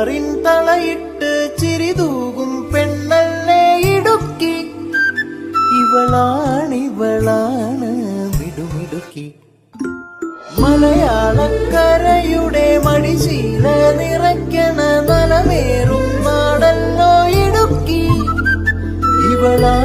മാറിൻ തളയിട്ട് ചിരിതൂകും പെണ്ണല്ലേ ഇടുക്കി. ഇവളാണ് മിടുമിടുക്കി. മലയാളക്കരയുടെ മടിശീല നിറയ്ക്കണ നലമേറും നാടല്ലോ ഇടുക്കി. ഇവളാണ്